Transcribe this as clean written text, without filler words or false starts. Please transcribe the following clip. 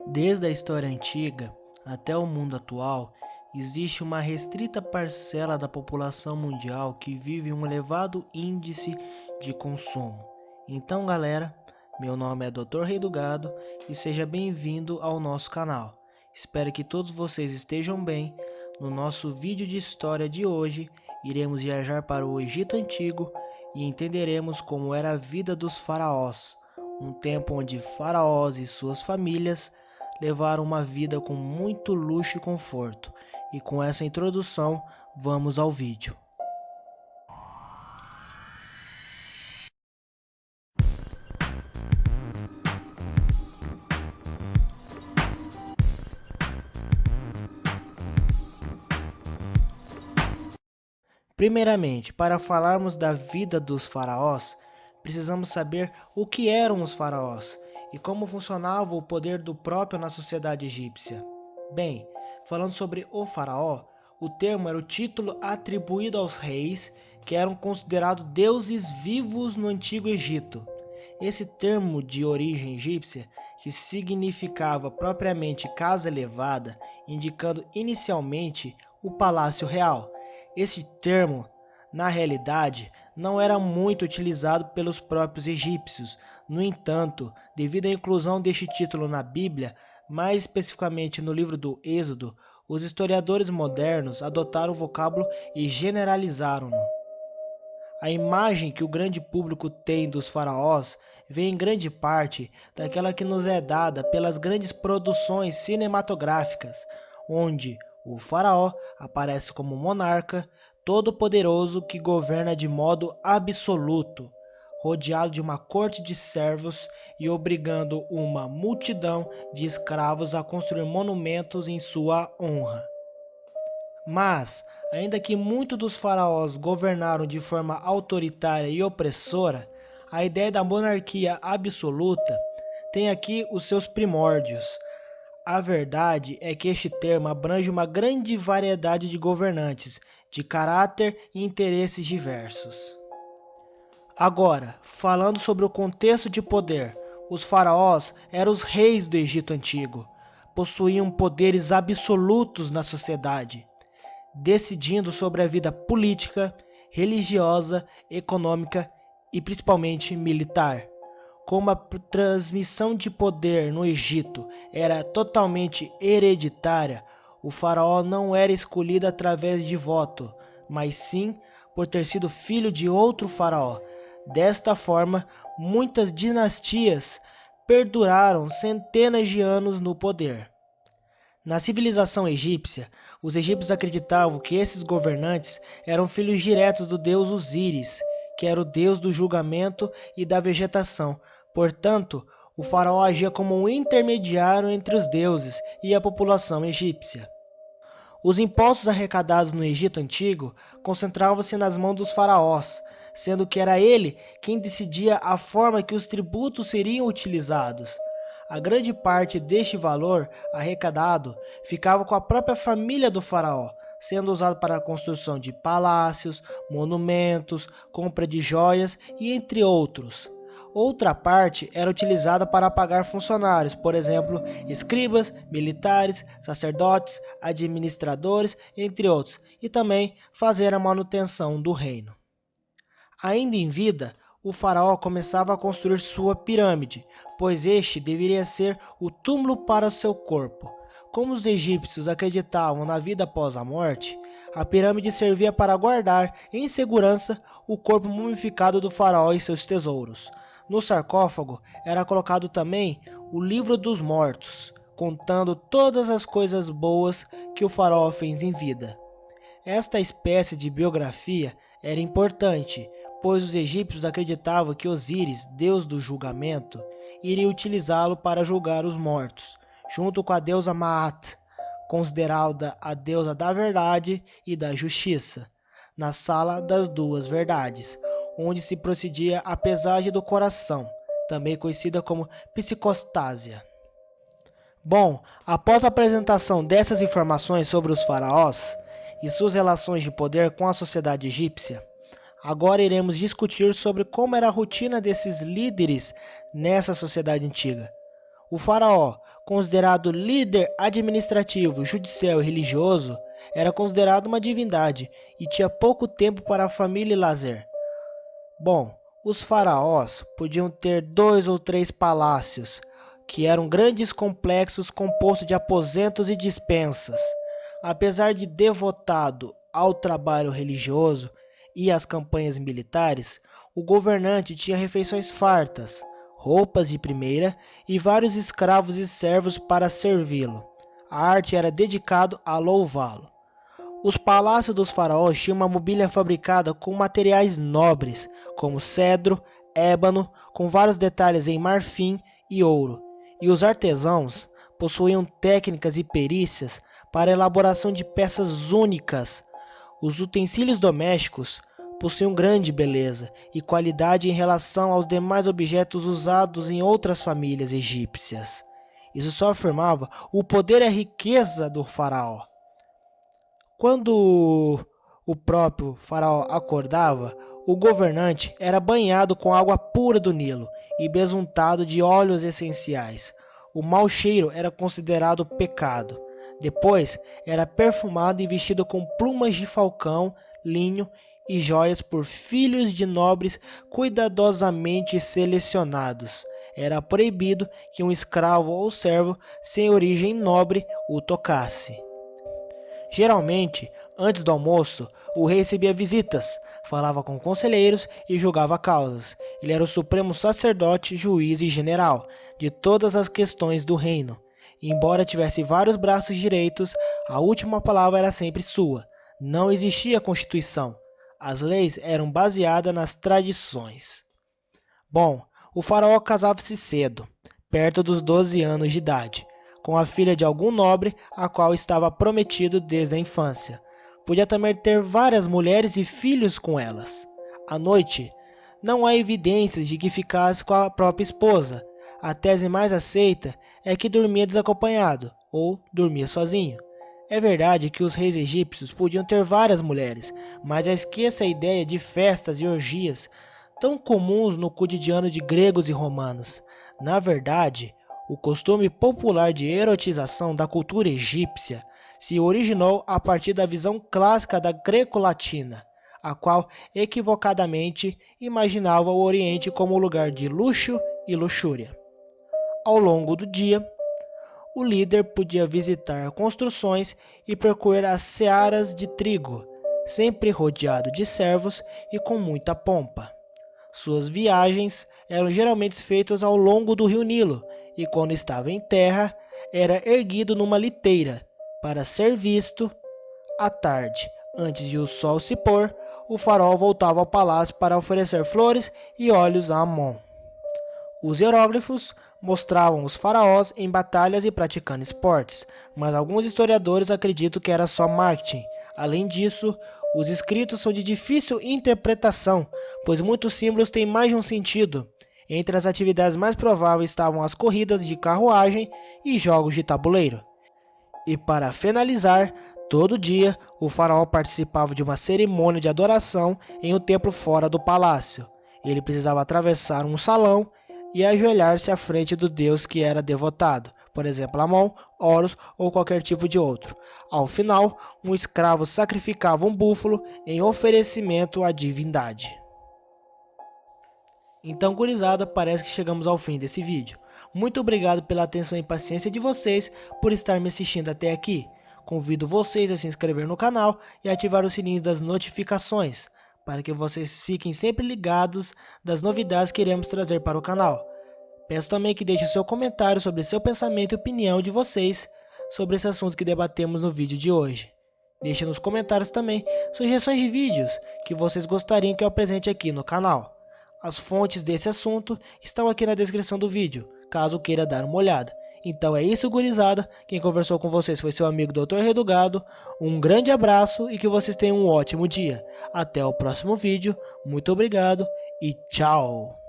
Desde a história antiga até o mundo atual, existe uma restrita parcela da população mundial que vive um elevado índice de consumo. Então, galera, meu nome é Dr. Rei do Gado e seja bem-vindo ao nosso canal. Espero que todos vocês estejam bem. No nosso vídeo de história de hoje, iremos viajar para o Egito Antigo e entenderemos como era a vida dos faraós, um tempo onde faraós e suas famílias levaram uma vida com muito luxo e conforto. E com essa introdução, vamos ao vídeo. Primeiramente, para falarmos da vida dos faraós, precisamos saber o que eram os faraós e como funcionava o poder do próprio na sociedade egípcia. Bem, falando sobre o faraó, o termo era o título atribuído aos reis que eram considerados deuses vivos no Antigo Egito. Esse termo de origem egípcia, que significava propriamente casa elevada, indicando inicialmente o palácio real. Esse termo, na realidade, não era muito utilizado pelos próprios egípcios. No entanto, devido à inclusão deste título na Bíblia, mais especificamente no livro do Êxodo, os historiadores modernos adotaram o vocábulo e generalizaram-no. A imagem que o grande público tem dos faraós vem em grande parte daquela que nos é dada pelas grandes produções cinematográficas, onde o faraó aparece como monarca todo-poderoso que governa de modo absoluto, rodeado de uma corte de servos e obrigando uma multidão de escravos a construir monumentos em sua honra. Mas, ainda que muitos dos faraós governaram de forma autoritária e opressora, a ideia da monarquia absoluta tem aqui os seus primórdios. A verdade é que este termo abrange uma grande variedade de governantes, de caráter e interesses diversos. Agora, falando sobre o contexto de poder, os faraós eram os reis do Egito Antigo. Possuíam poderes absolutos na sociedade, decidindo sobre a vida política, religiosa, econômica e principalmente militar. Como a transmissão de poder no Egito era totalmente hereditária, o faraó não era escolhido através de voto, mas sim por ter sido filho de outro faraó. Desta forma, muitas dinastias perduraram centenas de anos no poder. Na civilização egípcia, os egípcios acreditavam que esses governantes eram filhos diretos do deus Osíris, que era o deus do julgamento e da vegetação. Portanto, o faraó agia como um intermediário entre os deuses e a população egípcia. Os impostos arrecadados no Egito Antigo concentravam-se nas mãos dos faraós, sendo que era ele quem decidia a forma que os tributos seriam utilizados. A grande parte deste valor arrecadado ficava com a própria família do faraó, sendo usado para a construção de palácios, monumentos, compra de joias e entre outros. Outra parte era utilizada para pagar funcionários, por exemplo, escribas, militares, sacerdotes, administradores, entre outros, e também fazer a manutenção do reino. Ainda em vida, o faraó começava a construir sua pirâmide, pois este deveria ser o túmulo para o seu corpo. Como os egípcios acreditavam na vida após a morte, a pirâmide servia para guardar em segurança o corpo mumificado do faraó e seus tesouros. No sarcófago era colocado também o livro dos mortos, contando todas as coisas boas que o faraó fez em vida. Esta espécie de biografia era importante, pois os egípcios acreditavam que Osíris, deus do julgamento, iria utilizá-lo para julgar os mortos, junto com a deusa Maat, considerada a deusa da verdade e da justiça, na sala das duas verdades, onde se procedia a pesagem do coração, também conhecida como psicostásia. Bom, após a apresentação dessas informações sobre os faraós e suas relações de poder com a sociedade egípcia, agora iremos discutir sobre como era a rotina desses líderes nessa sociedade antiga. O faraó, considerado líder administrativo, judicial e religioso, era considerado uma divindade e tinha pouco tempo para a família e lazer. Bom, os faraós podiam ter 2 ou 3 palácios, que eram grandes complexos compostos de aposentos e dispensas. Apesar de devotado ao trabalho religioso e às campanhas militares, o governante tinha refeições fartas, roupas de primeira e vários escravos e servos para servi-lo. A arte era dedicado a louvá-lo. Os palácios dos faraós tinham uma mobília fabricada com materiais nobres, como cedro, ébano, com vários detalhes em marfim e ouro, e os artesãos possuíam técnicas e perícias para a elaboração de peças únicas. Os utensílios domésticos possuíam grande beleza e qualidade em relação aos demais objetos usados em outras famílias egípcias. Isso só afirmava o poder e a riqueza do faraó. Quando o próprio faraó acordava, o governante era banhado com água pura do Nilo e besuntado de óleos essenciais. O mau cheiro era considerado pecado. Depois, era perfumado e vestido com plumas de falcão, linho e joias por filhos de nobres cuidadosamente selecionados. Era proibido que um escravo ou servo sem origem nobre o tocasse. Geralmente, antes do almoço, o rei recebia visitas, falava com conselheiros e julgava causas. Ele era o supremo sacerdote, juiz e general de todas as questões do reino. E embora tivesse vários braços direitos, a última palavra era sempre sua. Não existia constituição. As leis eram baseadas nas tradições. Bom, o faraó casava-se cedo, perto dos 12 anos de idade, com a filha de algum nobre, a qual estava prometido desde a infância. Podia também ter várias mulheres e filhos com elas. À noite, não há evidências de que ficasse com a própria esposa. A tese mais aceita é que dormia desacompanhado, ou dormia sozinho. É verdade que os reis egípcios podiam ter várias mulheres, mas esqueça a ideia de festas e orgias tão comuns no cotidiano de gregos e romanos. Na verdade, o costume popular de erotização da cultura egípcia se originou a partir da visão clássica da greco-latina, a qual equivocadamente imaginava o Oriente como lugar de luxo e luxúria. Ao longo do dia, o líder podia visitar construções e percorrer as searas de trigo, sempre rodeado de servos e com muita pompa. Suas viagens eram geralmente feitas ao longo do rio Nilo, e quando estava em terra, era erguido numa liteira, para ser visto. À tarde, antes de o sol se pôr, o faraó voltava ao palácio para oferecer flores e óleos a Amon. Os hieróglifos mostravam os faraós em batalhas e praticando esportes, mas alguns historiadores acreditam que era só marketing. Além disso, os escritos são de difícil interpretação, pois muitos símbolos têm mais de um sentido. Entre as atividades mais prováveis estavam as corridas de carruagem e jogos de tabuleiro. E para finalizar, todo dia o faraó participava de uma cerimônia de adoração em um templo fora do palácio. Ele precisava atravessar um salão e ajoelhar-se à frente do deus que era devotado, por exemplo, Amon, Horus ou qualquer tipo de outro. Ao final, um escravo sacrificava um búfalo em oferecimento à divindade. Então, gurizada, parece que chegamos ao fim desse vídeo. Muito obrigado pela atenção e paciência de vocês por estar me assistindo até aqui. Convido vocês a se inscrever no canal e ativar o sininho das notificações, para que vocês fiquem sempre ligados das novidades que iremos trazer para o canal. Peço também que deixe seu comentário sobre seu pensamento e opinião de vocês sobre esse assunto que debatemos no vídeo de hoje. Deixe nos comentários também sugestões de vídeos que vocês gostariam que eu apresente aqui no canal. As fontes desse assunto estão aqui na descrição do vídeo, caso queira dar uma olhada. Então é isso, gurizada. Quem conversou com vocês foi seu amigo Dr. Redugado. Um grande abraço e que vocês tenham um ótimo dia. Até o próximo vídeo. Muito obrigado e tchau!